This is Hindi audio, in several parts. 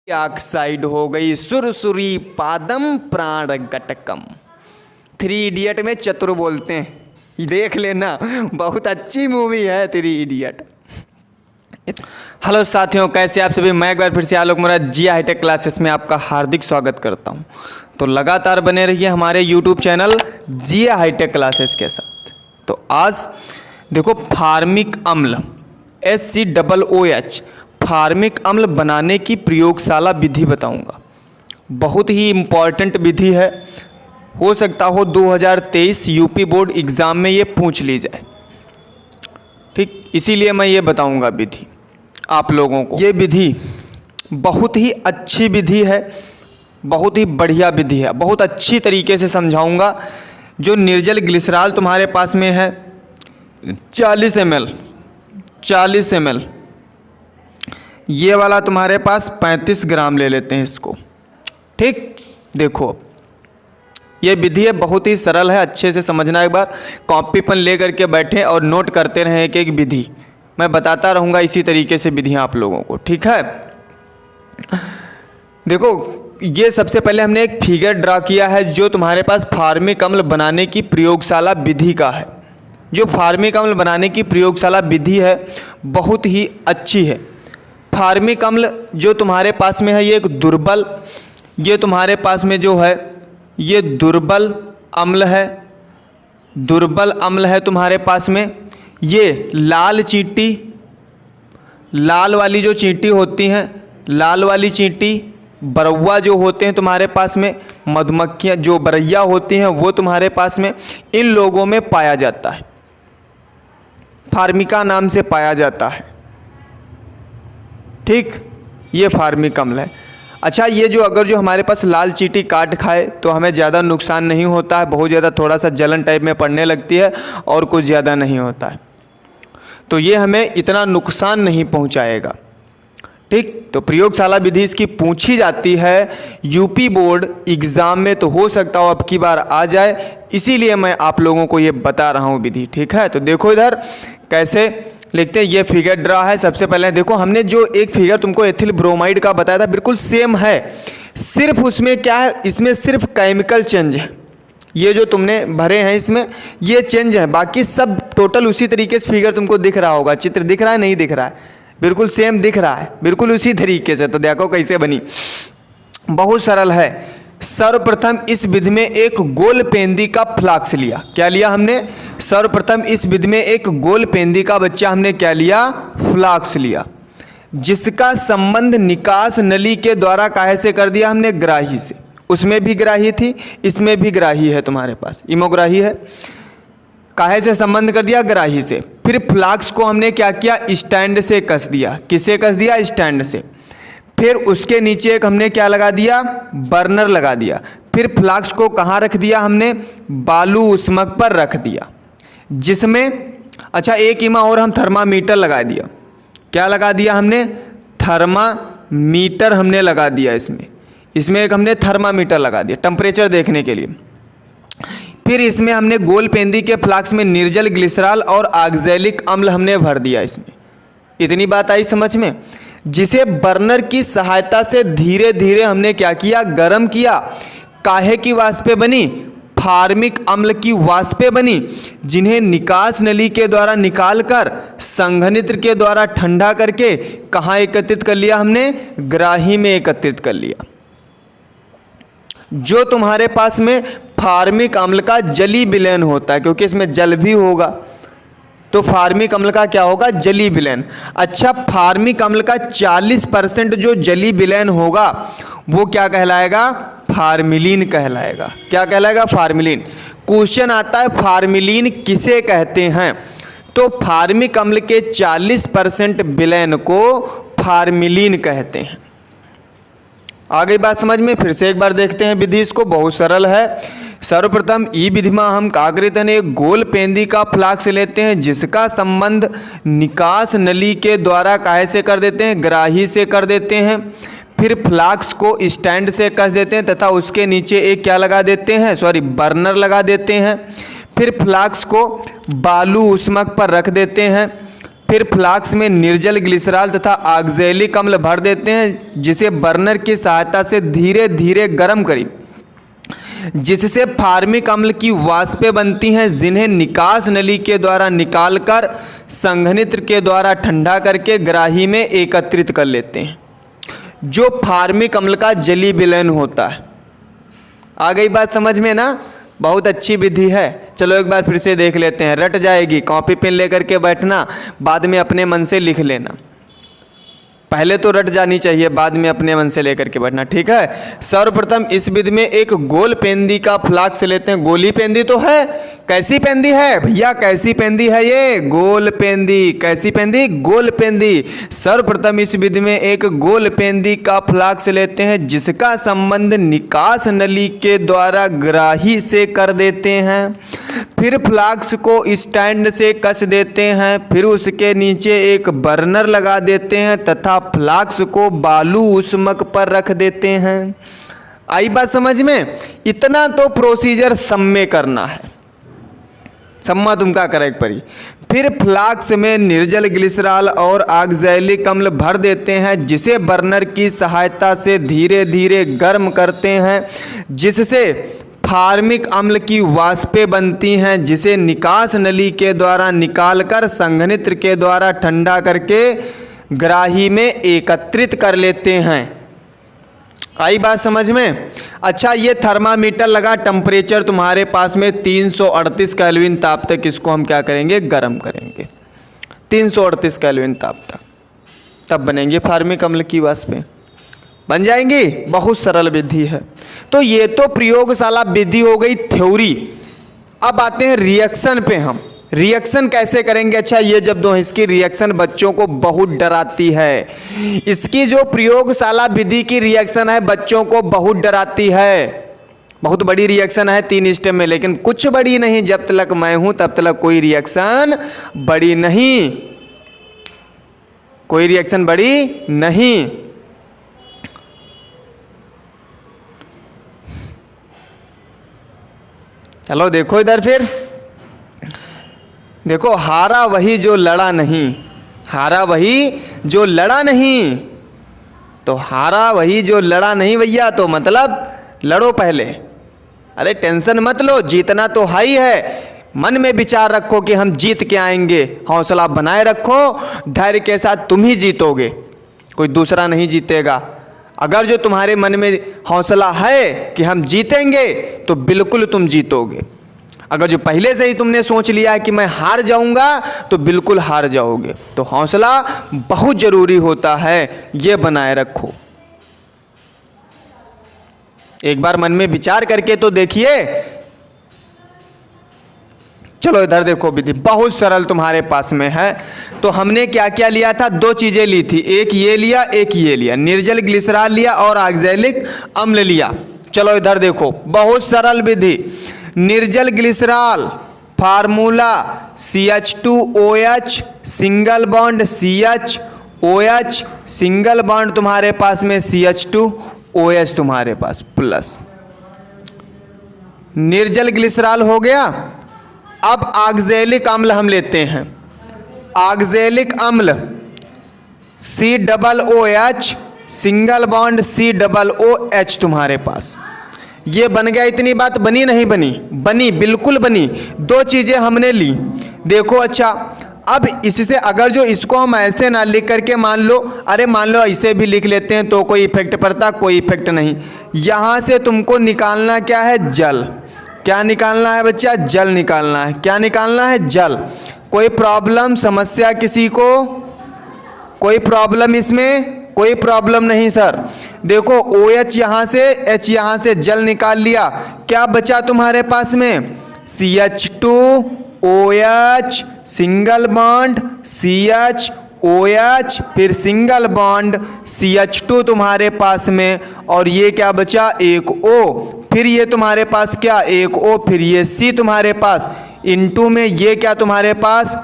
ऑक्साइड हो गई सुरसुरी पादम प्राण गटकम। 3 इडियट में चतुर बोलते हैं, ये देख लेना, बहुत अच्छी मूवी है 3 इडियट। हेलो साथियों, कैसे आप सभी। मैं एक बार फिर से आलोक मुराद जिया हाईटेक क्लासेस में आपका हार्दिक स्वागत करता हूं। तो लगातार बने रहिए हमारे यूट्यूब चैनल जिया हाईटेक क्लासेस के साथ। तो आज देखो, फार्मिक अम्ल SCOOH फार्मिक अम्ल बनाने की प्रयोगशाला विधि बताऊंगा। बहुत ही इम्पॉर्टेंट विधि है, हो सकता हो 2023 यूपी बोर्ड एग्ज़ाम में ये पूछ ली जाए, ठीक, इसीलिए मैं ये बताऊंगा विधि आप लोगों को। ये विधि बहुत ही अच्छी विधि है, बहुत ही बढ़िया विधि है, बहुत अच्छी तरीके से समझाऊंगा। जो निर्जल ग्लिसरॉल तुम्हारे पास में है 40 ml, ये वाला तुम्हारे पास 35 ग्राम ले लेते हैं इसको, ठीक। देखो, ये विधि है, बहुत ही सरल है, अच्छे से समझना। एक बार कॉपी पेन ले करके बैठें और नोट करते रहें एक एक विधि। मैं बताता रहूँगा इसी तरीके से विधियाँ आप लोगों को, ठीक है। देखो, ये सबसे पहले हमने एक फिगर ड्रा किया है जो तुम्हारे पास फार्मिक अम्ल बनाने की प्रयोगशाला विधि का है। जो फार्मिक अम्ल बनाने की प्रयोगशाला विधि है बहुत ही अच्छी है। फार्मिक अम्ल जो तुम्हारे पास में है ये एक दुर्बल, ये तुम्हारे पास में जो है ये दुर्बल अम्ल है, दुर्बल अम्ल है तुम्हारे पास में। ये लाल चींटी, लाल वाली जो चींटी होती हैं, लाल वाली चींटी, बरौआ जो होते हैं तुम्हारे पास में, मधुमक्खियाँ जो बरैया होती हैं वो तुम्हारे पास में, इन लोगों में पाया जाता है, फार्मिका नाम से पाया जाता है, ठीक। ये फार्मिक अम्ल है। अच्छा, ये जो अगर जो हमारे पास लाल चींटी काट खाए तो हमें ज़्यादा नुकसान नहीं होता है, बहुत ज़्यादा थोड़ा सा जलन टाइप में पड़ने लगती है और कुछ ज़्यादा नहीं होता है, तो ये हमें इतना नुकसान नहीं पहुंचाएगा, ठीक। तो प्रयोगशाला विधि इसकी पूछी जाती है यूपी बोर्ड एग्ज़ाम में, तो हो सकता हो अब की बार आ जाए, इसीलिए मैं आप लोगों को ये बता रहा हूँ विधि, ठीक है। तो देखो इधर कैसे लिखते हैं, ये फिगर ड्रा है। सबसे पहले देखो, हमने जो एक फिगर तुमको एथिल ब्रोमाइड का बताया था बिल्कुल सेम है, सिर्फ उसमें क्या है, इसमें सिर्फ केमिकल चेंज है। ये जो तुमने भरे हैं इसमें ये चेंज है, बाकी सब टोटल उसी तरीके से फिगर तुमको दिख रहा होगा। चित्र दिख रहा है, नहीं दिख रहा है, बिल्कुल सेम दिख रहा है, बिल्कुल उसी तरीके से। तो देखो कैसे बनी, बहुत सरल है। सर्वप्रथम इस विधि में एक गोल पेंदी का फ्लाक्स लिया। क्या लिया हमने? सर्वप्रथम इस विधि में एक गोल पेंदी का बच्चा हमने क्या लिया? फ्लाक्स लिया, जिसका संबंध निकास नली के द्वारा काहे से कर दिया हमने? ग्राही से। उसमें भी ग्राही थी, इसमें भी ग्राही है तुम्हारे पास, इमोग्राही है। काहे से संबंध कर दिया? ग्राही से। फिर फ्लाक्स को हमने क्या किया? स्टैंड से कस दिया। किससे कस दिया? स्टैंड से। फिर उसके नीचे एक हमने क्या लगा दिया? बर्नर लगा दिया। फिर फ्लाक्स को कहाँ रख दिया हमने? बालू उष्मक पर रख दिया, जिसमें अच्छा एक इमा और हम थर्मामीटर लगा दिया। क्या लगा दिया हमने? थर्मामीटर हमने लगा दिया। इसमें एक हमने थर्मामीटर लगा दिया टेम्परेचर देखने के लिए। फिर इसमें हमने गोल पेंदी के फ्लाक्स में निर्जल ग्लिसरॉल और ऑक्सैलिक अम्ल हमने भर दिया इसमें। इतनी बात आई समझ में? जिसे बर्नर की सहायता से धीरे धीरे हमने क्या किया? गर्म किया। काहे की वाष्पें बनी? फार्मिक अम्ल की वाष्पें बनी, जिन्हें निकास नली के द्वारा निकालकर संघनित्र के द्वारा ठंडा करके कहाँ एकत्रित कर लिया हमने? ग्राही में एकत्रित कर लिया। जो तुम्हारे पास में फार्मिक अम्ल का जली विलयन होता है, क्योंकि इसमें जल भी होगा, तो फार्मिक अम्ल का क्या होगा? जली विलयन। अच्छा, फार्मिक अम्ल का 40% जो जली विलयन होगा वो क्या कहलाएगा? फार्मिलीन कहलाएगा। क्या कहलाएगा? फार्मिलीन। क्वेश्चन आता है फार्मिलीन किसे कहते हैं? तो फार्मिक अम्ल के 40% विलयन को फार्मिलीन कहते हैं। आ गई बात समझ में? फिर से एक बार देखते हैं विधि, इसको बहुत सरल है। सर्वप्रथम ई विधि में हम क्या करते हैं? एक गोल पेंदी का फ्लाक्स लेते हैं, जिसका संबंध निकास नली के द्वारा काहे से कर देते हैं? ग्राही से कर देते हैं। फिर फ्लाक्स को स्टैंड से कस देते हैं तथा उसके नीचे एक क्या लगा देते हैं? बर्नर लगा देते हैं। फिर फ्लाक्स को बालू उष्मक पर रख देते हैं। फिर फ्लास्क में निर्जल ग्लिसरॉल तथा ऑक्जेलिक अम्ल भर देते हैं, जिसे बर्नर की सहायता से धीरे धीरे गर्म करें, जिससे फार्मिक अम्ल की वाष्पें बनती हैं, जिन्हें निकास नली के द्वारा निकालकर संघनित्र के द्वारा ठंडा करके ग्राही में एकत्रित कर लेते हैं, जो फार्मिक अम्ल का जलीय विलयन होता है। आ गई बात समझ में ना? बहुत अच्छी विधि है। चलो एक बार फिर से देख लेते हैं, रट जाएगी। कॉपी पेन लेकर के बैठना, बाद में अपने मन से लिख लेना। पहले तो रट जानी चाहिए, बाद में अपने मन से लेकर के बैठना, ठीक है। सर्वप्रथम इस विधि में एक गोल पेंदी का फ्लास्क लेते हैं। गोली पेंदी तो है, कैसी पेंदी है भैया? कैसी पेंदी है ये? गोल पेंदी। कैसी पेंदी? गोल पेंदी। सर्वप्रथम इस विधि में एक गोल पेंदी का फ्लास्क लेते हैं, जिसका संबंध निकास नली के द्वारा ग्राही से कर देते हैं। फिर फ्लास्क को स्टैंड से कस देते हैं, फिर उसके नीचे एक बर्नर लगा देते हैं तथा फ्लास्क को बालू उष्मक पर रख देते हैं। आई बात समझ में? इतना तो प्रोसीजर सम्मे करना है, सम्मा तुमका करेक्ट परी। फिर फ्लास्क में निर्जल ग्लिसरॉल और ऑक्जेलिक अम्ल भर देते हैं, जिसे बर्नर की सहायता से धीरे धीरे गर्म करते हैं, जिससे फार्मिक अम्ल की वाष्पें बनती हैं, जिसे निकास नली के द्वारा निकालकर संघनित्र के द्वारा ठंडा करके ग्राही में एकत्रित कर लेते हैं। आई बात समझ में? अच्छा, ये थर्मामीटर लगा, टेम्परेचर तुम्हारे पास में 338 केल्विन ताप तक इसको हम क्या करेंगे? गर्म करेंगे। 338 केल्विन ताप तक, तब बनेंगे फार्मिक अम्ल की वाष्पें। बन जाएंगी। बहुत सरल विधि है। तो ये तो प्रयोगशाला विधि हो गई, थ्योरी। अब आते हैं रिएक्शन पे। हम रिएक्शन कैसे करेंगे? अच्छा, ये जब दो इसकी रिएक्शन बच्चों को बहुत डराती है। इसकी जो प्रयोगशाला विधि की रिएक्शन है बच्चों को बहुत डराती है। बहुत बड़ी रिएक्शन है 3 स्टेप में, लेकिन कुछ बड़ी नहीं। जब तक मैं हूं तब तक कोई रिएक्शन बड़ी नहीं, कोई रिएक्शन बड़ी नहीं। चलो देखो इधर, फिर देखो, हारा वही जो लड़ा नहीं। हारा वही जो लड़ा नहीं, तो हारा वही जो लड़ा नहीं भैया, तो मतलब लड़ो पहले। अरे टेंशन मत लो, जीतना तो हाई है। मन में विचार रखो कि हम जीत के आएंगे, हौसला बनाए रखो, धैर्य के साथ तुम ही जीतोगे, कोई दूसरा नहीं जीतेगा। अगर जो तुम्हारे मन में हौसला है कि हम जीतेंगे, तो बिल्कुल तुम जीतोगे। अगर जो पहले से ही तुमने सोच लिया है कि मैं हार जाऊंगा, तो बिल्कुल हार जाओगे। तो हौसला बहुत जरूरी होता है, ये बनाए रखो। एक बार मन में विचार करके तो देखिए। चलो इधर देखो, विधि बहुत सरल तुम्हारे पास में है। तो हमने क्या क्या लिया था? 2 चीजें ली थी, एक ये लिया, एक ये लिया। निर्जल ग्लिसरॉल लिया और ऑक्जेलिक अम्ल लिया। चलो इधर देखो, बहुत सरल विधि। निर्जल glycerol formula CH2OH single bond CHOH single bond तुम्हारे पास में CH2OH तुम्हारे पास प्लस। निर्जल ग्लिसरॉल हो गया। अब ऑक्जेलिक अम्ल हम लेते हैं। ऑक्जेलिक अम्ल COOH सिंगल बॉन्ड COOH तुम्हारे पास। ये बन गया। इतनी बात बनी नहीं बनी? बनी, बिल्कुल बनी। 2 चीजें हमने ली। देखो अच्छा, अब इससे अगर जो इसको हम ऐसे ना लिख करके मान लो, अरे मान लो ऐसे भी लिख लेते हैं तो कोई इफेक्ट पड़ता? कोई इफेक्ट नहीं। यहां से तुमको निकालना क्या है? जल। क्या निकालना है बच्चा? जल निकालना है। क्या निकालना है? जल। कोई प्रॉब्लम, समस्या किसी को? कोई प्रॉब्लम इसमें? कोई प्रॉब्लम नहीं सर। देखो OH यहाँ से, H यहाँ से, जल निकाल लिया। क्या बचा तुम्हारे पास में? CH2OH सिंगल बॉन्ड CHOH, फिर सिंगल बॉन्ड CH2 तुम्हारे पास में, और ये क्या बचा? एक O। फिर ये तुम्हारे पास क्या? एक O, फिर ये C तुम्हारे पास, इनटू में ये क्या तुम्हारे पास?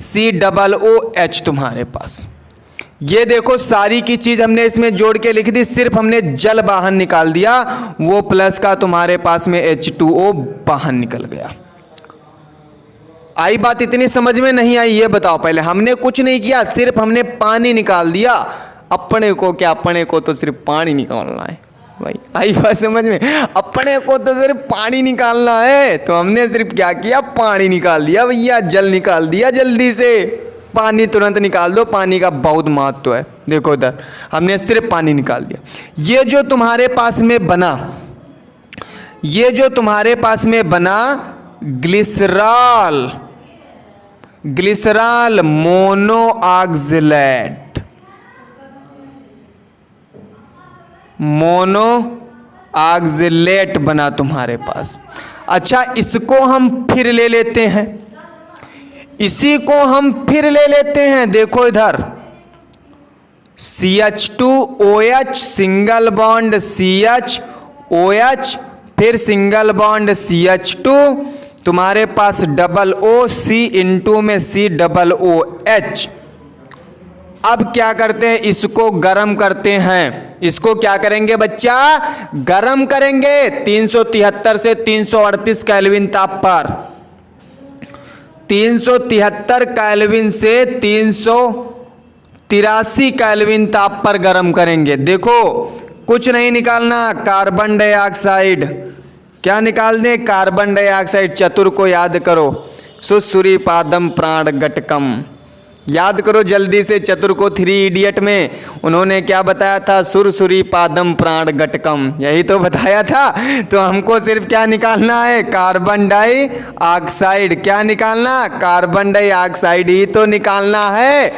COOH तुम्हारे पास। ये देखो सारी की चीज हमने इसमें जोड़ के लिख दी, सिर्फ हमने जल बाहर निकाल दिया। वो प्लस का तुम्हारे पास में H2O बाहर निकल गया। आई बात? इतनी समझ में नहीं आई? ये बताओ, पहले हमने कुछ नहीं किया, सिर्फ हमने पानी निकाल दिया। अपने को क्या, अपने को तो सिर्फ पानी निकालना है भाई। आई बात समझ में? अपने को तो सिर्फ पानी निकालना है, तो हमने सिर्फ क्या किया, पानी निकाल दिया भैया, जल निकाल दिया जल्दी से। पानी तुरंत निकाल दो, पानी का बहुत महत्व है। देखो इधर हमने सिर्फ पानी निकाल दिया। ये जो तुम्हारे पास में बना, ये जो तुम्हारे पास में बना ग्लिसरॉल, ग्लिसरॉल मोनोऑक्सलेट, मोनोऑक्सलेट बना तुम्हारे पास। अच्छा, इसको हम फिर ले लेते हैं, इसी को हम फिर ले लेते हैं। देखो इधर CH2OH सिंगल बॉन्ड CHOH, फिर सिंगल बॉन्ड CH2, तुम्हारे पास डबल O, C इंटू में COOH। अब क्या करते हैं, इसको गर्म करते हैं। इसको क्या करेंगे बच्चा, गर्म करेंगे 373 से 338 केल्विन ताप पर। 373 केल्विन से 383 केल्विन ताप पर गर्म करेंगे। देखो कुछ नहीं निकालना, कार्बन डाइऑक्साइड। क्या निकाल दें, कार्बन डाइऑक्साइड। चतुर को याद करो, सुसुरीपादम प्राणघटकम। याद करो जल्दी से चतुर को, 3 इडियट में उन्होंने क्या बताया था, सुरसुरीपादम प्राणघटकम, यही तो बताया था। तो हमको सिर्फ क्या निकालना है, कार्बन डाइऑक्साइड। क्या निकालना, कार्बन डाइऑक्साइड ही तो निकालना है।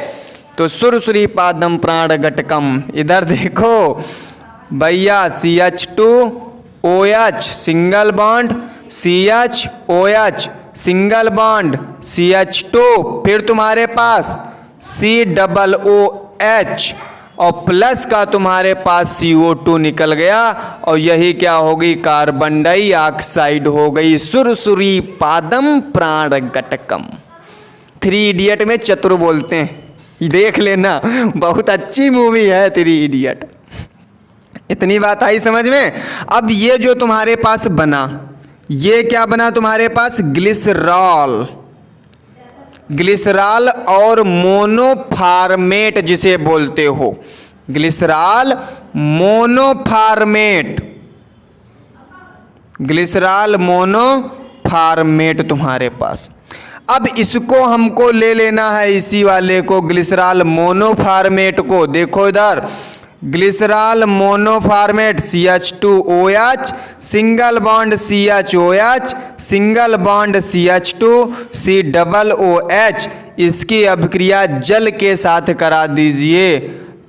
तो सुरसुरीपादम प्राणघटकम। इधर देखो भैया, CH2OH single bond CHOH single bond CH2, फिर तुम्हारे पास COOH और प्लस का तुम्हारे पास CO2 निकल गया, और यही क्या होगी, कार्बन डाइऑक्साइड हो गई। सुरसुरीपादम प्राणघटकम। 3 इडियट में चतुर बोलते हैं, देख लेना, बहुत अच्छी मूवी है 3 इडियट। इतनी बात आई समझ में? अब ये जो तुम्हारे पास बना, ये क्या बना तुम्हारे पास, ग्लिसरॉल। ग्लिसरॉल और मोनोफॉर्मेट जिसे बोलते हो, ग्लिसरॉल मोनोफॉर्मेट, ग्लिसरॉल मोनोफॉर्मेट तुम्हारे पास। अब इसको हमको ले लेना है, इसी वाले को, ग्लिसरॉल मोनोफॉर्मेट को। देखो इधर glycerol monoformate CH2OH single bond CHOH single bond CH2 COOH। इसकी अभिक्रिया जल के साथ करा दीजिए।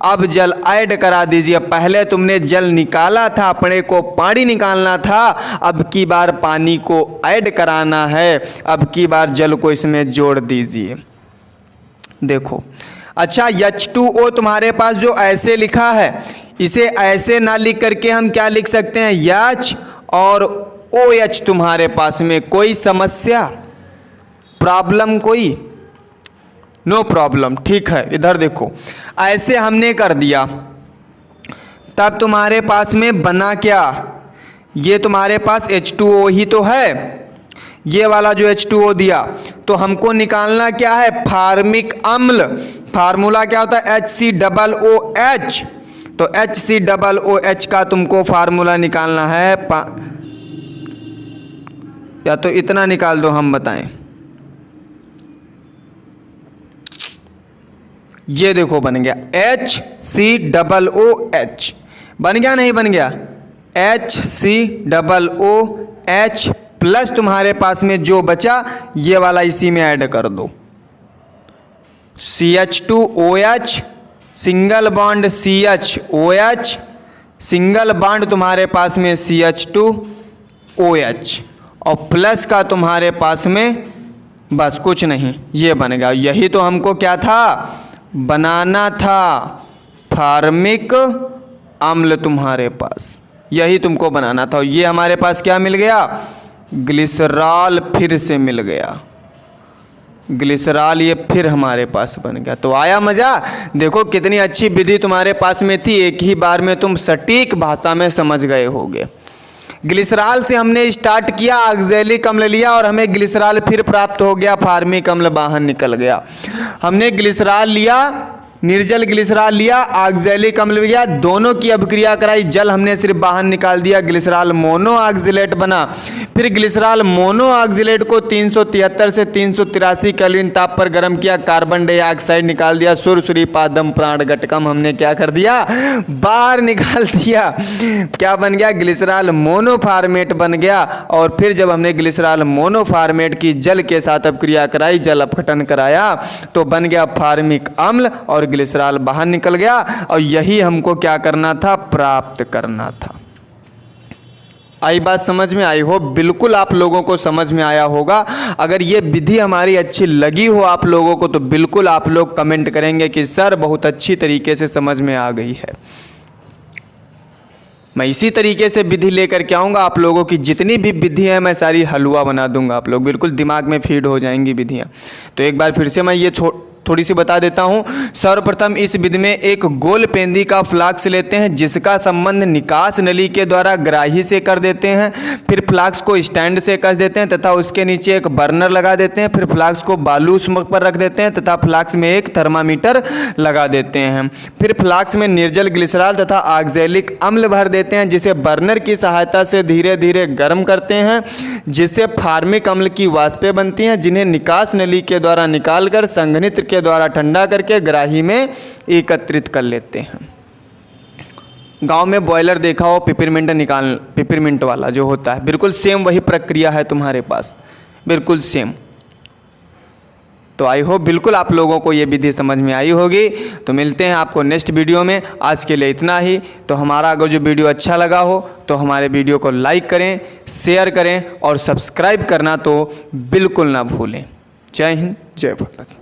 अब जल ऐड करा दीजिए। पहले तुमने जल निकाला था, अपने को पानी निकालना था, अब की बार पानी को ऐड कराना है। अब की बार जल को इसमें जोड़ दीजिए। देखो अच्छा, H2O तुम्हारे पास जो ऐसे लिखा है, इसे ऐसे ना लिख करके हम क्या लिख सकते हैं, H और OH तुम्हारे पास में। कोई समस्या, प्रॉब्लम कोई? नो प्रॉब्लम, ठीक है। इधर देखो ऐसे हमने कर दिया, तब तुम्हारे पास में बना क्या, ये तुम्हारे पास H2O ही तो है, ये वाला जो H2O दिया, तो हमको निकालना क्या है, फार्मिक अम्ल। फार्मूला क्या होता है, HCOOH। तो HCOOH का तुमको फार्मूला निकालना है, या तो इतना निकाल दो, हम बताएं। ये देखो बन गया HCOOH। बन गया नहीं बन गया, HCOOH प्लस तुम्हारे पास में जो बचा ये वाला इसी में ऐड कर दो, CH2OH single bond CHOH single bond तुम्हारे पास में CH2OH और प्लस का तुम्हारे पास में बस कुछ नहीं, ये बन गया। यही तो हमको क्या था, बनाना था, फार्मिक अम्ल तुम्हारे पास, यही तुमको बनाना था। ये हमारे पास क्या मिल गया, ग्लिसरॉल फिर से मिल गया, ग्लिसरॉल ये फिर हमारे पास बन गया। तो आया मज़ा? देखो कितनी अच्छी विधि तुम्हारे पास में थी, एक ही बार में तुम सटीक भाषा में समझ गए होगे। ग्लिसरॉल से हमने स्टार्ट किया, ऑक्जेलिक अम्ल लिया और हमें ग्लिसरॉल फिर प्राप्त हो गया, फार्मिक अम्ल बाहर निकल गया। हमने ग्लिसरॉल लिया, निर्जल ग्लिसरॉल लिया, ऑक्जेलिक अम्ल लिया, दोनों की अभिक्रिया कराई, जल हमने सिर्फ बाहर निकाल दिया, ग्लिसरॉल मोनो ऑक्जिलेट बना। फिर ग्लिसरॉल मोनो ऑक्जिलेट को 373 से 383 केल्विन ताप पर गर्म किया, कार्बन डाइऑक्साइड निकाल दिया, सुरसुरी पादम प्राण घटकम हमने क्या कर दिया, बाहर निकाल दिया। क्या बन गया, ग्लिसरॉल मोनोफॉर्मेट बन गया। और फिर जब हमने ग्लिसरॉल मोनोफॉर्मेट की जल के साथ अभिक्रिया कराई, जल अपघटन कराया, तो बन गया फार्मिक अम्ल और ग्लिसरॉल बाहर निकल गया। और यही हमको क्या करना था, प्राप्त करना था। आई बात समझ में? आई हो, बिल्कुल आप लोगों को समझ में आया होगा। अगर ये विधि हमारी अच्छी लगी हो आप लोगों को तो बिल्कुल आप लोग कमेंट करेंगे कि सर बहुत अच्छी तरीके से समझ में आ गई है। मैं इसी तरीके से विधि लेकर के आऊँगा, आप लोगों की जितनी भी विधि है मैं सारी हलवा बना दूंगा, आप लोग बिल्कुल दिमाग में फीड हो जाएंगी विधियाँ। तो एक बार फिर से मैं ये थोड़ी सी बता देता हूँ। सर्वप्रथम इस विधि में एक गोल पेंदी का फ्लाक्स लेते हैं, जिसका संबंध निकास नली के द्वारा ग्राही से कर देते हैं। फिर फ्लाक्स को स्टैंड से कस देते हैं तथा उसके नीचे एक बर्नर लगा देते हैं। फिर फ्लाक्स को बालू स्मक पर रख देते हैं तथा फ्लाक्स में एक थर्मामीटर लगा देते हैं। फिर फ्लाक्स में निर्जल ग्लिसरॉल तथा ऑक्जेलिक अम्ल भर देते हैं, जिसे बर्नर की सहायता से धीरे धीरे गर्म करते हैं, जिससे फार्मिक अम्ल की वाष्पें बनती हैं, जिन्हें निकास नली के द्वारा निकालकर संघनित्र के द्वारा ठंडा करके ग्राही में एकत्रित कर लेते हैं। गांव में बॉयलर देखा हो, पिपरमिंट वाला जो होता है, बिल्कुल सेम वही प्रक्रिया है तुम्हारे पास, बिल्कुल सेम। तो आई होप बिल्कुल आप लोगों को ये विधि समझ में आई होगी। तो मिलते हैं आपको नेक्स्ट वीडियो में। आज के लिए इतना ही। तो हमारा अगर जो वीडियो अच्छा लगा हो तो हमारे वीडियो को लाइक करें, शेयर करें और सब्सक्राइब करना तो बिल्कुल ना भूलें। जय हिंद, जय भारत।